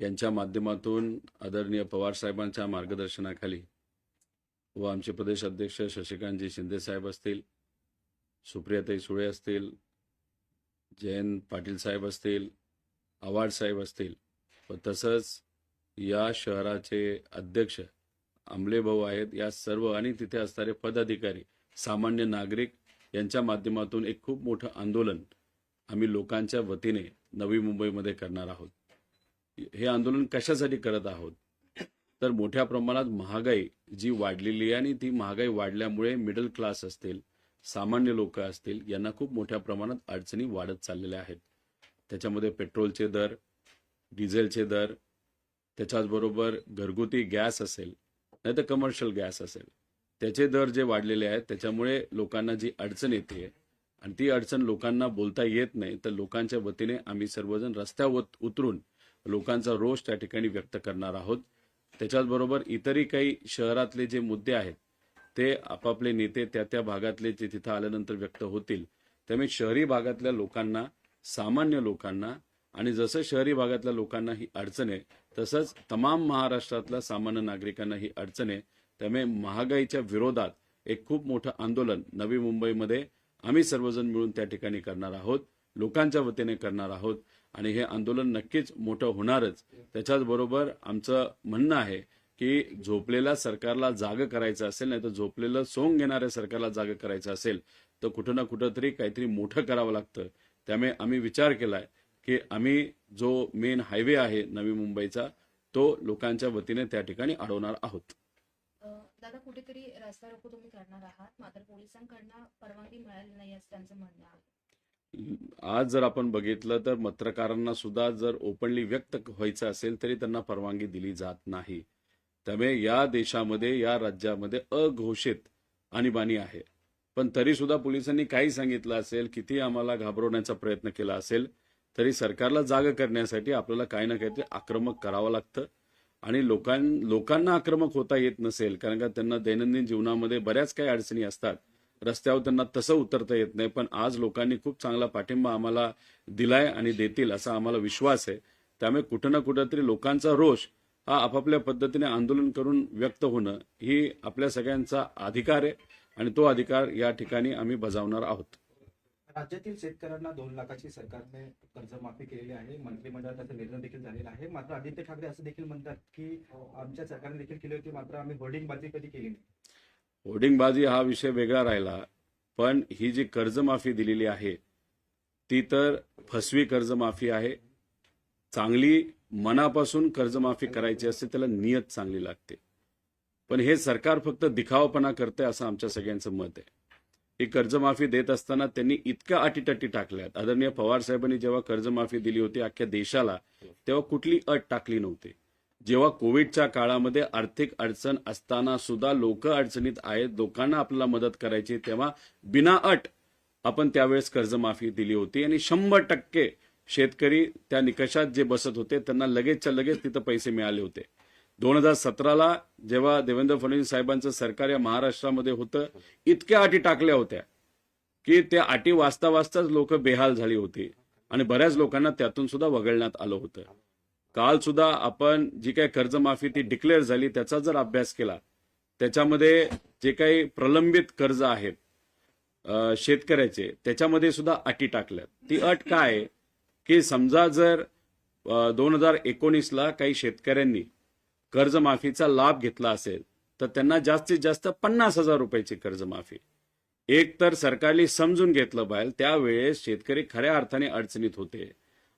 यांच्या माध्यमातून आदरणीय पवार साहेबांच्या मार्गदर्शनाखाली व आमचे प्रदेश अध्यक्ष शशिकांतजी शिंदे साहेब असतील, सुप्रियाताई सुळे असतील, जयंत पाटील साहेब असतील, आव्हाड साहेब असतील व तसंच या शहराचे अध्यक्ष आमले भाऊ आहेत, या सर्व आणि तिथे असणारे पदाधिकारी, सामान्य नागरिक यांच्या माध्यमातून एक खूप मोठं आंदोलन आम्ही लोकांच्या वतीने नवी मुंबईमध्ये करणार आहोत. हे आंदोलन कशासाठी करत आहोत तर मोठ्या प्रमाणात महागाई जी वाढलेली आहे आणि ती महागाई वाढल्यामुळे मिडल क्लास असतील, सामान्य लोक असतील, यांना खूप मोठ्या प्रमाणात अडचणी वाढत चाललेल्या आहेत. त्याच्यामध्ये पेट्रोलचे दर, डिझेलचे दर, त्याच्याचबरोबर घरगुती गॅस असेल नाही तर कमर्शियल गॅस असेल, त्याचे दर जे वाढलेले आहेत त्याच्यामुळे लोकांना जी अडचण येते आणि ती अडचण लोकांना बोलता येत नाही, तर लोकांच्या वतीने आम्ही सर्वजण रस्त्यावर उतरून लोकांचा रोष त्या ठिकाणी व्यक्त करणार आहोत. त्याच्याचबरोबर इतरही काही शहरातले जे मुद्दे आहेत ते आपापले नेते त्या त्या भागातले जे तिथं आल्यानंतर व्यक्त होतील. त्यामुळे शहरी भागातल्या लोकांना, सामान्य लोकांना आणि जसं शहरी भागातल्या लोकांना ही अडचण आहे तसंच तमाम महाराष्ट्रातल्या सामान्य नागरिकांना ही अडचण आहे. त्यामुळे महागाईच्या विरोधात एक खूप मोठं आंदोलन नवी मुंबईमध्ये आम्ही सर्वजण मिळून त्या ठिकाणी करणार आहोत, लोकांच्या वतीने करणार आहोत आणि हे आंदोलन नक्कीच मोठं होणारच. त्याच्याचबरोबर आमचं म्हणणं आहे की झोपलेल्या सरकारला जागं करायचं असेल, नाही तर झोपलेलं सोंग घेणाऱ्या सरकारला जागं करायचं असेल तर कुठं ना कुठंतरी काहीतरी मोठं करावं लागतं. त्यामुळे आम्ही विचार केलाय की आम्ही जो मेन हायवे आहे नवी मुंबईचा तो लोकांच्या वतीने त्या ठिकाणी अडवणार आहोत. दादा, कुठेतरी रस्ता रोको तुम्ही करणार आहात, मात्र पोलिसांकडनं परवानगी मिळाली नाही असं त्यांचं म्हणणं आहे. आज जर आपण बघितलं तर पत्रकारांना सुद्धा जर ओपनली व्यक्त व्हायचं असेल तरी त्यांना परवानगी दिली जात नाही. त्यामुळे या देशामध्ये, या राज्यामध्ये अघोषित आणीबाणी आहे. पण तरी सुद्धा पोलिसांनी काही सांगितलं असेल, किती आम्हाला घाबरवण्याचा प्रयत्न केला असेल, तरी सरकारला जाग करण्यासाठी आपल्याला काही ना काहीतरी आक्रमक करावं लागतं. आणि लोकांना आक्रमक होता येत नसेल, कारण का त्यांना दैनंदिन जीवनामध्ये बऱ्याच काही अडचणी असतात, रस्त्यावर त्यांना तसं उतरता येत नाही. पण आज लोकांनी खूप चांगला पाठिंबा आम्हाला दिलाय आणि देतील असा आम्हाला विश्वास आहे. त्यामुळे कुठं ना कुठंतरी लोकांचा रोष हा आपापल्या पद्धतीने आंदोलन करून व्यक्त होणं ही आपल्या सगळ्यांचा अधिकार आहे आणि तो अधिकार या ठिकाणी आम्ही बजावणार आहोत. राज्यातील शेतकऱ्यांना 2 लाखाची सरकारने कर्जमाफी केलेली आहे. मंत्रिमंडळात त्याचा निर्णय देखील झालेला आहे. मात्र आदित्य ठाकरे असं देखील म्हणतात की आमच्या सरकारने देखील केली होती, मात्र आम्ही होर्डिंगबाजी कधी केली नाही. होर्डिंगबाजी हा विषय वेगळा राहिला, पण ही जी कर्जमाफी दिलेली आहे ती तर फसवी कर्जमाफी आहे. चांगली मनापासून कर्जमाफी करायची असते, त्याला नियत चांगली लागते. पण हे सरकार फक्त दिखावापणा करते असं आमच्या सगळ्यांचं मत आहे. ही कर्जमाफी देत असताना त्यांनी इतक्या अटीतटी टाकल्यात. आदरणीय पवार साहेबांनी जेव्हा कर्जमाफी दिली होती अख्ख्या देशाला, तेव्हा कुठली अट टाकली नव्हती. जेव्हा कोविडच्या काळामध्ये आर्थिक अडचण असताना सुद्धा लोक अडचणीत आहेत, लोकांना आपल्याला मदत करायची, तेव्हा बिना अट आपण त्यावेळेस कर्जमाफी दिली होती आणि 100% शेतकरी त्या निकषात जे बसत होते त्यांना लगेचच्या लगेच तिथं पैसे मिळाले होते. 2017ला जेव्हा देवेंद्र फडणवीस साहेबांचं सरकार या महाराष्ट्रामध्ये होतं, इतक्या अटी टाकल्या होत्या की त्या अटी वाचता वाचताच लोक बेहाल झाली होती आणि बऱ्याच लोकांना त्यातून सुद्धा वगळण्यात आलं होतं. काल सुद्धा आपण जी काही कर्जमाफी ती डिक्लेअर झाली त्याचा जर अभ्यास केला, त्याच्यामध्ये जे काही प्रलंबित कर्ज आहेत शेतकऱ्याचे, त्याच्यामध्ये सुद्धा अटी टाकल्यात. ती अट काय की समजा जर 2019ला काही शेतकऱ्यांनी कर्जमाफीचा लाभ घेतला असेल तर त्यांना जास्तीत जास्त 50,000 रुपयाची कर्जमाफी. एक तर सरकारने समजून घेतलं पाहिजे, त्यावेळेस शेतकरी खऱ्या अर्थाने अडचणीत होते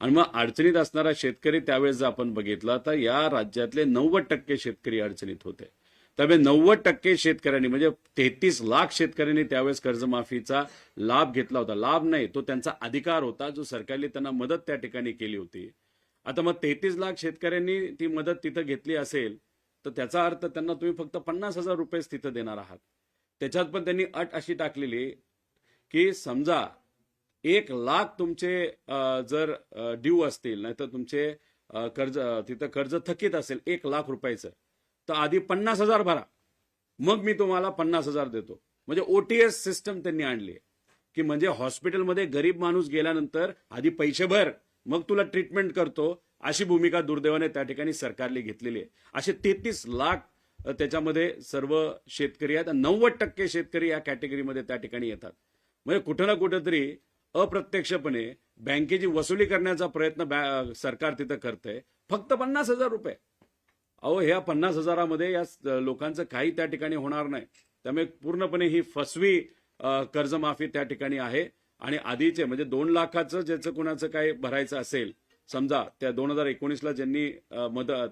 आणि मग अडचणीत असणारा शेतकरी त्यावेळेस जर आपण बघितला तर या राज्यातले 90% शेतकरी अडचणीत होते. त्यामुळे 90% शेतकऱ्यांनी म्हणजे 33 लाख शेतकऱ्यांनी त्यावेळेस कर्जमाफीचा लाभ घेतला होता. लाभ नाही, तो त्यांचा अधिकार होता जो सरकारने त्यांना मदत त्या ठिकाणी केली होती. आता मग 33 लाख शेतकऱ्यांनी ती मदत तिथं घेतली असेल तर त्याचा अर्थ त्यांना तुम्ही फक्त 50,000 रुपयेच तिथं देणार आहात. त्याच्यात पण त्यांनी अट अशी टाकलेली की समजा 1 लाख तुमचे जर ड्यू असतील, नाही तर तुमचे कर्ज तिथं कर्ज थकीत असेल 1 लाख रुपयाचं, तर आधी 50,000 भरा, मग मी तुम्हाला 50,000 देतो. म्हणजे OTS सिस्टम त्यांनी आणली की म्हणजे हॉस्पिटलमध्ये गरीब माणूस गेल्यानंतर आधी पैसे भर, मग तुला ट्रीटमेंट करतो, अशी भूमिका दुर्दैवाने त्या ठिकाणी सरकारने घेतलेली आहे. असे 33 लाख त्याच्यामध्ये सर्व शेतकरी आहेत. 90% शेतकरी या कॅटेगरीमध्ये त्या ठिकाणी येतात. म्हणजे कुठं ना कुठंतरी अप्रत्यक्षपणे बँकेची वसुली करण्याचा प्रयत्न सरकार तिथं करतंय. फक्त 50,000 रुपये. अहो, ह्या 50,000मध्ये या लोकांचं काही त्या ठिकाणी होणार नाही. त्यामुळे पूर्णपणे ही फसवी कर्जमाफी त्या ठिकाणी आहे. आणि आधीचे म्हणजे 2 लाखाचं ज्याचं कुणाचं काय भरायचं असेल, समजा त्या 2019ला ज्यांनी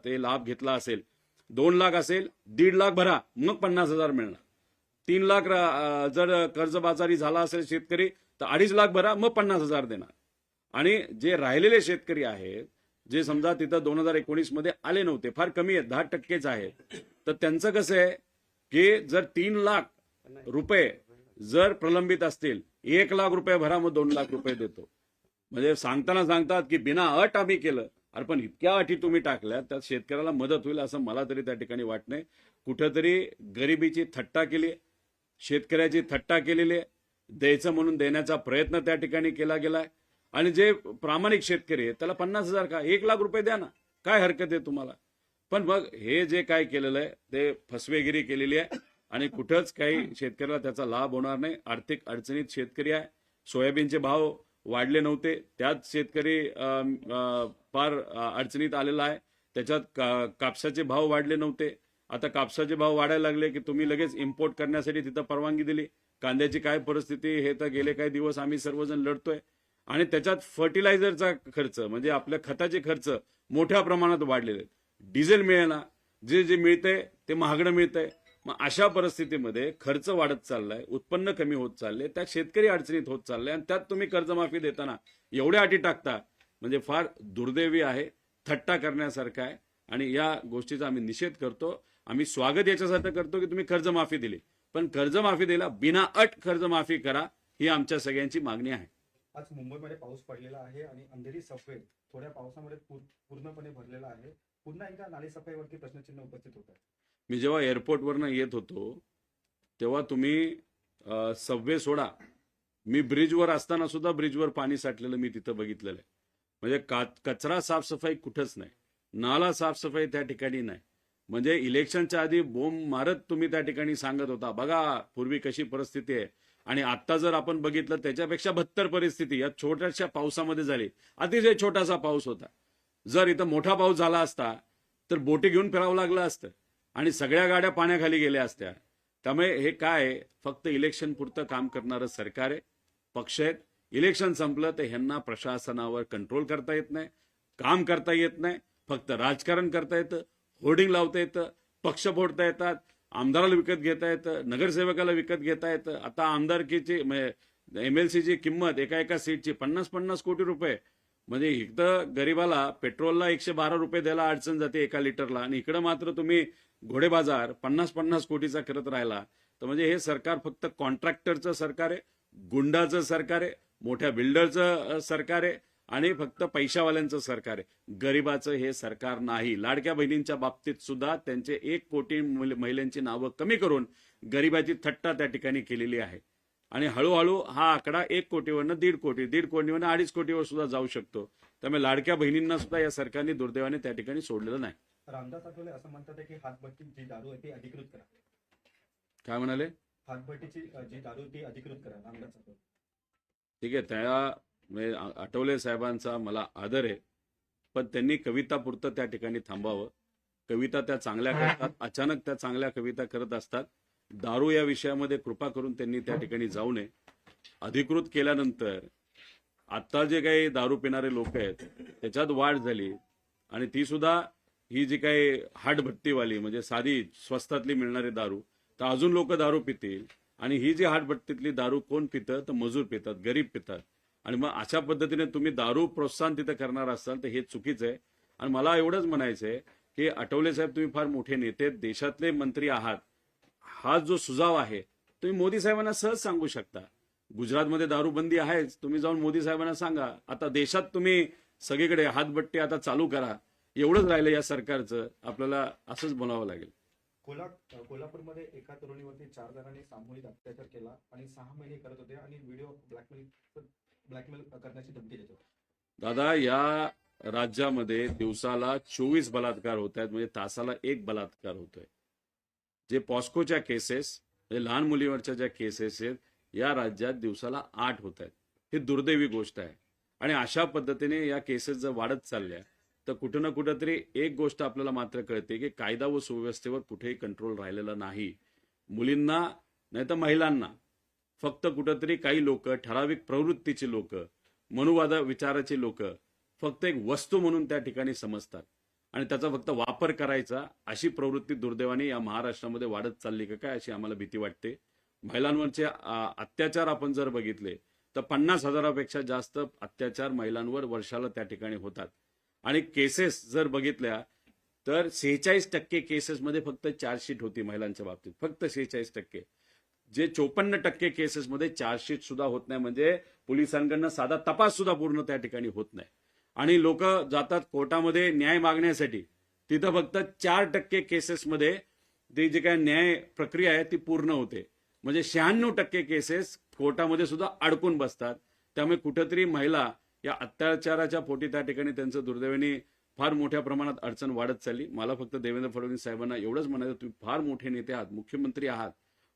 ते लाभ घेतला असेल, 2 लाख असेल, 1.5 लाख भरा, मग 50,000 मिळणार. 3 लाख जर कर्जबाजारी झाला असेल शेतकरी तर 2.5 लाख भरा, मग 50,000 देणार. आणि जे राहिलेले शेतकरी आहेत, जे समजा तिथं 2019 मध्ये आले नव्हते, फार कमी आहेत, 10%च आहेत, तर त्यांचं कसं आहे की जर 3 लाख रुपये जर प्रलंबित असतील, 1 लाख रुपये भरा, मग 2 लाख रुपये देतो. म्हणजे सांगताना सांगतात की बिना अट आम्ही केलं. अरे पण इतक्या अटी तुम्ही टाकल्या, त्यात शेतकऱ्याला मदत होईल असं मला तरी त्या ठिकाणी वाटत नाही. कुठंतरी गरिबीची थट्टा केली, शेतकऱ्याची थट्टा केलेली आहे. द्यायचं म्हणून देण्याचा प्रयत्न त्या ठिकाणी केला गेलाय. आणि जे प्रामाणिक शेतकरी आहेत त्याला 50,000 का 1 लाख रुपये द्या ना, काय हरकत आहे तुम्हाला. पण मग हे जे काय केलेलं आहे ते फसवेगिरी केलेली आहे आणि कुठंच काही शेतकऱ्याला त्याचा लाभ होणार नाही. आर्थिक अडचणीत शेतकरी आहे. सोयाबीनचे भाव वाढले नव्हते, त्यात शेतकरी फार अडचणीत आलेला आहे. त्याच्यात कापसाचे भाव वाढले नव्हते, आता कापसाचे भाव वाढायला लागले की तुम्ही लगेच इम्पोर्ट करण्यासाठी तिथं परवानगी दिली. कांद्याची काय परिस्थिती हे तर गेले काही दिवस आम्ही सर्वजण लढतोय. आणि त्याच्यात फर्टिलायझरचा खर्च म्हणजे आपल्या खताचे खर्च मोठ्या प्रमाणात वाढलेले आहेत. डिझेल मिळेना, जे मिळतंय ते महागडं मिळतंय. मग अशा परिस्थितीमध्ये खर्च वाढत चाललाय, उत्पन्न कमी होत चालले, त्यात शेतकरी अडचणीत होत चालले आणि त्यात तुम्ही कर्जमाफी देताना एवढ्या अटी टाकता, म्हणजे फार दुर्दैवी आहे, थट्टा करण्यासारखं आहे. आणि या गोष्टीचा आम्ही निषेध करतो. आम्ही स्वागत याच्यासाठी करतो की तुम्ही कर्जमाफी दिली, पण कर्जमाफी दिला बिना अट कर्जमाफी करा, ही आमच्या सगळ्यांची मागणी आहे. आज मुंबईमध्ये पाऊस पडलेला आहे आणि अंधेरी सबवे थोड्या पावसामुळे पूर्णपणे भरलेला आहे. पुन्हा एकदा नाली सफाईवरती प्रश्नचिन्ह उपस्थित होत आहे. मी जेव्हा एअरपोर्टवरनं येत होतो तेव्हा तुम्ही सबवे सोडा, मी ब्रिजवर असताना सुद्धा ब्रिजवर पाणी साठलेलं मी तिथं बघितलेलं आहे. म्हणजे कचरा साफसफाई कुठंच नाही, नाला साफसफाई त्या ठिकाणी नाही. म्हणजे इलेक्शनच्या आधी बोंब मारत तुम्ही त्या ठिकाणी सांगत होता बघा पूर्वी कशी परिस्थिती आहे, आणि आता जर आपण बघितलं त्याच्यापेक्षा बदतर परिस्थिती या छोट्याशा पावसामध्ये झाली. अतिशय छोटासा पाऊस होता. जर इथं मोठा पाऊस झाला असता तर बोटी घेऊन फिरावं लागलं असतं आणि सगळ्या गाड्या पाण्याखाली गेल्या असत्या. त्यामुळे हे काय फक्त इलेक्शन पुरतं काम करणारं सरकार आहे, पक्ष आहेत. इलेक्शन संपलं तर ह्यांना प्रशासनावर कंट्रोल करता येत नाही, काम करता येत नाही, फक्त राजकारण करता येतं, होर्डिंग लावता येतं, पक्ष फोडता येतात, आमदाराला विकत घेता येतं, नगरसेवकाला विकत घेता येतं. आता आमदारकीची MLCची किंमत एका सीटची 50-50 कोटी रुपये. म्हणजे इथं गरीबाला पेट्रोलला 112 रुपये द्यायला अडचण जाते 1 लिटरला, आणि इकडं मात्र तुम्ही घोडेबाजार 50-50 कोटीचा करत राहिला. तर म्हणजे हे सरकार फक्त कॉन्ट्रॅक्टरचं सरकार आहे, गुंडाचं सरकार आहे, मोठ्या बिल्डरचं सरकार आहे आणि फक्त पैशावाल्यांचं सरकार आहे. गरिबाचं हे सरकार नाही. लाडक्या बहिणींच्या बाबतीत सुद्धा त्यांचे 1 कोटी महिलांची नावं कमी करून गरिबाची थट्टा त्या ठिकाणी केलेली आहे. आणि हळूहळू हा आकडा 1 कोटीवरनं 1.5 कोटी, 1.5 कोटीवरनं 2.5 कोटीवर सुद्धा जाऊ शकतो. त्यामुळे लाडक्या बहिणींना सुद्धा या सरकारने दुर्दैवाने त्या ठिकाणी सोडलेलं नाही. रामदास आठवले असं म्हणतात की हातभट्टी जी दारू आहे ती अधिकृत करा. काय म्हणाले? हातभट्टीची जी दारू ती अधिकृत करा. रामदास आठवले. ठीक आहे, त्या आठवले साहेबांचा मला आदर आहे, पण त्यांनी कवितापुरतं त्या ठिकाणी थांबावं. कविता त्या चांगल्या करतात, अचानक त्या चांगल्या कविता करत असतात. दारू या विषयामध्ये कृपा करून त्यांनी त्या ठिकाणी जाऊ नये. अधिकृत केल्यानंतर आता जे काही दारू पिणारे लोक आहेत त्याच्यात वाढ झाली, आणि ती सुद्धा ही जी काही हाटभट्टीवाली म्हणजे साधी स्वस्तातली मिळणारी दारू, तर अजून लोक दारू पितील. आणि ही जी हाटभट्टीतली दारू कोण पितं तर मजूर पितात, गरीब पितात. आणि मग अशा पद्धतीने तुम्ही दारू प्रोत्साहन तिथं करणार असाल तर हे चुकीचं आहे. आणि मला एवढंच म्हणायचं आहे की आठवले साहेब तुम्ही फार मोठे नेते, देशातले मंत्री आहात, हा जो सुझाव आहे तुम्ही मोदी साहेबांना सहज सांगू शकता. गुजरातमध्ये दारूबंदी आहेच, तुम्ही जाऊन मोदी साहेबांना सांगा. आता देशात तुम्ही सगळीकडे हातभट्टी आता चालू करा, एवढंच राहिलं या सरकारचं. आपल्याला असंच बोलावं लागेल. कोल्हापूरमध्ये एका तरुणीवरती 4 जणांनी सामूहिक अत्याचार केला आणि 6 महिने करत होते आणि व्हिडिओ ब्लॅकमेल करण्याची धमकी देत होते. दादा, या राज्यामध्ये दिवसाला 24 बलात्कार होत आहेत, म्हणजे तासाला 1 बलात्कार होतोय. जे पॉस्कोच्या केसेस, म्हणजे लहान मुलीवरच्या ज्या केसेस आहेत, या राज्यात दिवसाला 8 होत आहेत. ही दुर्दैवी गोष्ट आहे. आणि अशा पद्धतीने या केसेस जर वाढत चालल्या तर कुठं ना कुठं तरी एक गोष्ट आपल्याला मात्र कळते की कायदा व सुव्यवस्थेवर कुठेही कंट्रोल राहिलेला नाही. मुलींना नाही तर महिलांना फक्त कुठंतरी काही लोक, ठराविक प्रवृत्तीची लोक, मनुवाद विचाराची लोक फक्त एक वस्तू म्हणून त्या ठिकाणी समजतात आणि त्याचा फक्त वापर करायचा, अशी प्रवृत्ती दुर्दैवाने या महाराष्ट्रामध्ये वाढत चालली का काय, अशी आम्हाला भीती वाटते. महिलांवरचे अत्याचार आपण जर बघितले तर 50,000पेक्षा जास्त अत्याचार महिलांवर वर्षाला त्या ठिकाणी होतात. आणि केसेस जर बघितल्या तर 46% केसेसमध्ये फक्त चार्जशीट होती महिलांच्या बाबतीत, फक्त 46%. जे 54% केसेसमध्ये चार्जशीट सुद्धा होत नाही, म्हणजे पोलिसांकडनं साधा तपास सुद्धा पूर्ण त्या ठिकाणी होत नाही. आणि लोक जातात कोर्टामध्ये न्याय मागण्यासाठी, तिथं फक्त 4% केसेसमध्ये ती जी काय न्याय प्रक्रिया आहे ती पूर्ण होते. म्हणजे 96% केसेस कोर्टामध्ये सुद्धा अडकून बसतात. त्यामुळे कुठेतरी महिला या अत्याचाराच्या पोटी त्या ठिकाणी त्यांचं दुर्दैवाने फार मोठ्या प्रमाणात अडचण वाढत चालली. मला फक्त देवेंद्र फडणवीस साहेबांना एवढंच म्हणायचं, तुम्ही फार मोठे नेते आहात, मुख्यमंत्री आहात,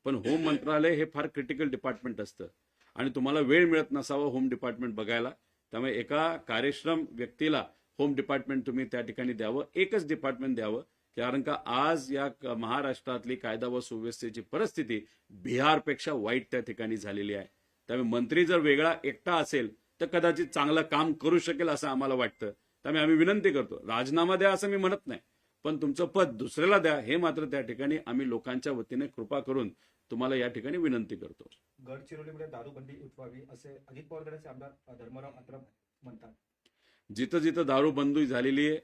पण होम मंत्रालय हे फार क्रिटिकल डिपार्टमेंट असतं आणि तुम्हाला वेळ मिळत नसावा होम डिपार्टमेंट बघायला. त्यामुळे एका कार्यक्षम व्यक्तीला होम डिपार्टमेंट तुम्ही त्या ठिकाणी द्यावं, एकच डिपार्टमेंट द्यावं. कारण का आज या महाराष्ट्रातली कायदा व सुव्यवस्थेची परिस्थिती बिहारपेक्षा वाईट त्या ठिकाणी झालेली आहे. त्यामुळे मंत्री जर वेगळा एकटा असेल तर कदाचित चांगलं काम करू शकेल असं आम्हाला वाटतं. त्यामुळे आम्ही विनंती करतो, राजीनामा द्या असं मी म्हणत नाही, पण तुमचं पद दुसऱ्याला द्या, हे मात्र त्या ठिकाणी आम्ही लोकांच्या वतीने कृपा करून तुम्हाला या ठिकाणी विनंती करतो. गडचिरोलीमध्ये दारूबंदी उठवावी असे अजित पवार गटाचे आमदार धर्मराव अत्रप म्हणतात. जिथं जिथं दारूबंदी झालेली आहे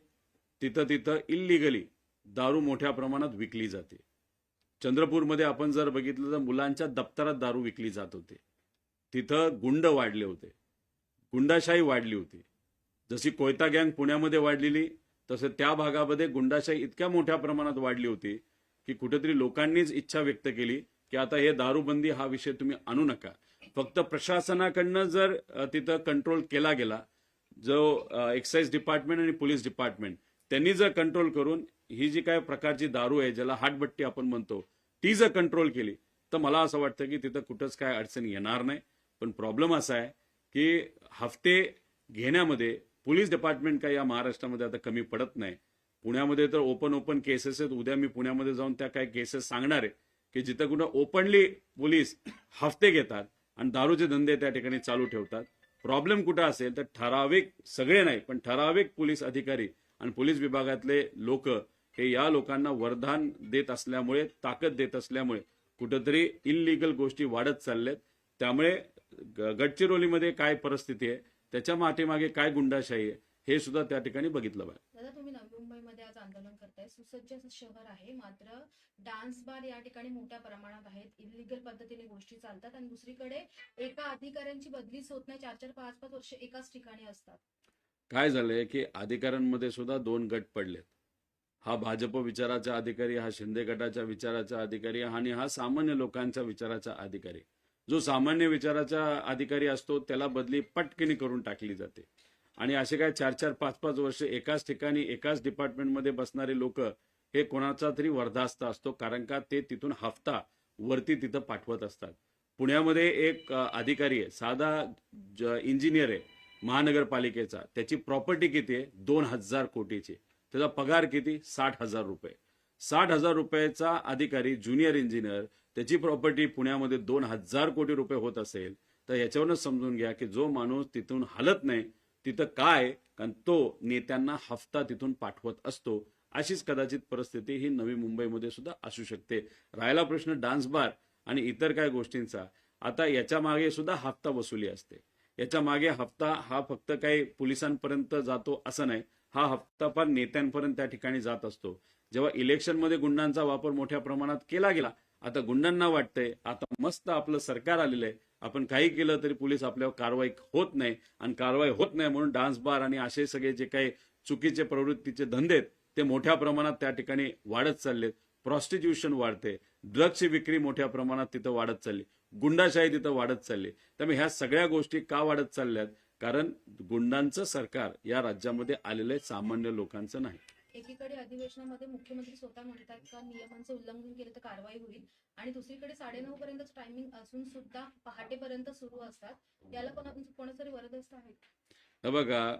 तिथं तिथं इल्लिगली दारू मोठ्या प्रमाणात विकली जाते. चंद्रपूरमध्ये आपण जर बघितलं तर मुलांच्या दप्तरात दारू विकली जात होते. तिथं गुंड वाढले होते, गुंडाशाही वाढली होती. जशी कोयता गँग पुण्यामध्ये वाढलेली तसं त्या भागामध्ये गुंडाशाही इतक्या मोठ्या प्रमाणात वाढली होती की कुठेतरी लोकांनीच इच्छा व्यक्त केली की आता हे दारूबंदी हा विषय तुम्ही आणू नका. फक्त प्रशासनाकडनं जर तिथं कंट्रोल केला गेला, जो एक्साईज डिपार्टमेंट आणि पोलीस डिपार्टमेंट त्यांनी जर कंट्रोल करून ही जी काय प्रकारची दारू आहे ज्याला हाटबट्टी आपण म्हणतो ती जर कंट्रोल केली तर मला असं वाटतं की तिथं कुठंच काय अडचण येणार नाही. पण प्रॉब्लेम असा आहे की हफ्ते घेण्यामध्ये पोलीस डिपार्टमेंट काही या महाराष्ट्रामध्ये आता कमी पडत नाही. पुण्यामध्ये तर ओपन केसेस आहेत. उद्या मी पुण्यामध्ये जाऊन त्या काही केसेस सांगणार आहे की जिथं कुठं ओपनली पोलीस हफ्ते घेतात आणि दारूचे धंदे त्या ठिकाणी चालू ठेवतात. प्रॉब्लेम कुठं असेल तर ठराविक, सगळे नाही पण ठराविक पोलीस अधिकारी आणि पोलीस विभागातले लोक हे या लोकांना वरदान देत असल्यामुळे, ताकद देत असल्यामुळे कुठंतरी इल्लीगल गोष्टी वाढत चालल्यात. त्यामुळे गडचिरोलीमध्ये काय परिस्थिती आहे, त्याच्या मागे काय गुंडाशाही आहे, हे सुद्धा त्या ठिकाणी बघितलं पाहिजे. दादा, तुम्ही नवी मुंबईमध्ये आज आंदोलन करताय. सुसज्ज शहर आहे, मात्र डान्स बार या ठिकाणी मोठ्या प्रमाणात आहेत. इलिगल पद्धतीने गोष्टी चालतात आणि दुसरीकडे एका अधिकाऱ्यांची बदलीच होत नाही. 4-4, 5-5 वर्ष एकाच ठिकाणी असतात. काय झालंय की अधिकाऱ्यांमध्ये सुद्धा 2 गट पडलेत. हा भाजप विचाराचा अधिकारी, हा शिंदे गटाच्या विचाराचा अधिकारी आणि हा सामान्य लोकांच्या विचाराचा अधिकारी. जो सामान्य विचाराचा अधिकारी असतो त्याला बदली पटकनी करून टाकली जाते आणि असे काय 4-4, 5-5 वर्ष एकाच ठिकाणी एकाच डिपार्टमेंटमध्ये बसणारे लोक हे कोणाचा तरी वरदास्त असतो. कारण का ते तिथून हफ्ता वरती तिथं पाठवत असतात. पुण्यामध्ये एक अधिकारी आहे, साधा इंजिनियर आहे महानगरपालिकेचा. त्याची प्रॉपर्टी किती आहे? 2,000 कोटीची. त्याचा पगार किती? 60,000 रुपये. 60,000 रुपयाचा अधिकारी, ज्युनियर इंजिनियर, त्याची प्रॉपर्टी पुण्यामध्ये 2,000 कोटी रुपये होत असेल तर याच्यावरच समजून घ्या की जो माणूस तिथून हलत नाही तिथं काय, कारण तो नेत्यांना हफ्ता तिथून पाठवत असतो. अशीच कदाचित परिस्थिती ही नवी मुंबईमध्ये सुद्धा असू शकते. राहिला प्रश्न डान्स बार आणि इतर काय गोष्टींचा, आता याच्या मागे सुद्धा हफ्ता वसुली असते. याच्या मागे हफ्ता हा फक्त काही पोलिसांपर्यंत जातो असं नाही, हा हफ्ता फार नेत्यांपर्यंत त्या ठिकाणी जात असतो. जेव्हा इलेक्शनमध्ये गुंडांचा वापर मोठ्या प्रमाणात केला गेला, आता गुंडांना वाटतंय आता मस्त आपलं सरकार आलेलं आहे, आपण काही केलं तरी पोलीस आपल्यावर कारवाई होत नाही आणि कारवाई होत नाही म्हणून डान्स बार आणि असे सगळे जे काही चुकीचे प्रवृत्तीचे धंदे आहेत ते मोठ्या प्रमाणात त्या ठिकाणी वाढत चाललेत. प्रॉस्टिट्यूशन वाढते, ड्रग्सची विक्री मोठ्या प्रमाणात तिथं वाढत चालली, गुंडाशाही तिथं वाढत चालली. त्यामुळे ह्या सगळ्या गोष्टी का वाढत चालल्यात कारण गुंडांचं सरकार या राज्यामध्ये आलेलं आहे, सामान्य लोकांचं नाही. एकीकडे अधिवेशनामध्ये मुख्यमंत्री स्वतः म्हणतात का नियमांचं उल्लंघन केलं तर कारवाई होईल आणि दुसरीकडे 9:30 पर्यंतच टायमिंग असून सुद्धा पहाटेपर्यंत सुरू असतात. याला कोणातरी वरदस्त आहे. हे बघा,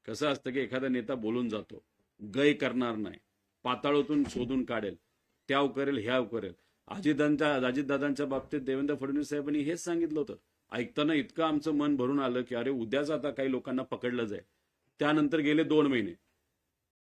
कसं असतं की एखादा नेता बोलून जातो, गय करणार नाही, पाताळातून शोधून काढेल, त्याव करेल ह्याव करेल. अजितदादांच्या बाबतीत देवेंद्र फडणवीस साहेबांनी हेच सांगितलं होतं. ऐकताना इतकं आमचं मन भरून आलं की अरे उद्याच आता काही लोकांना पकडलं जाईल. त्यानंतर गेले 2 महिने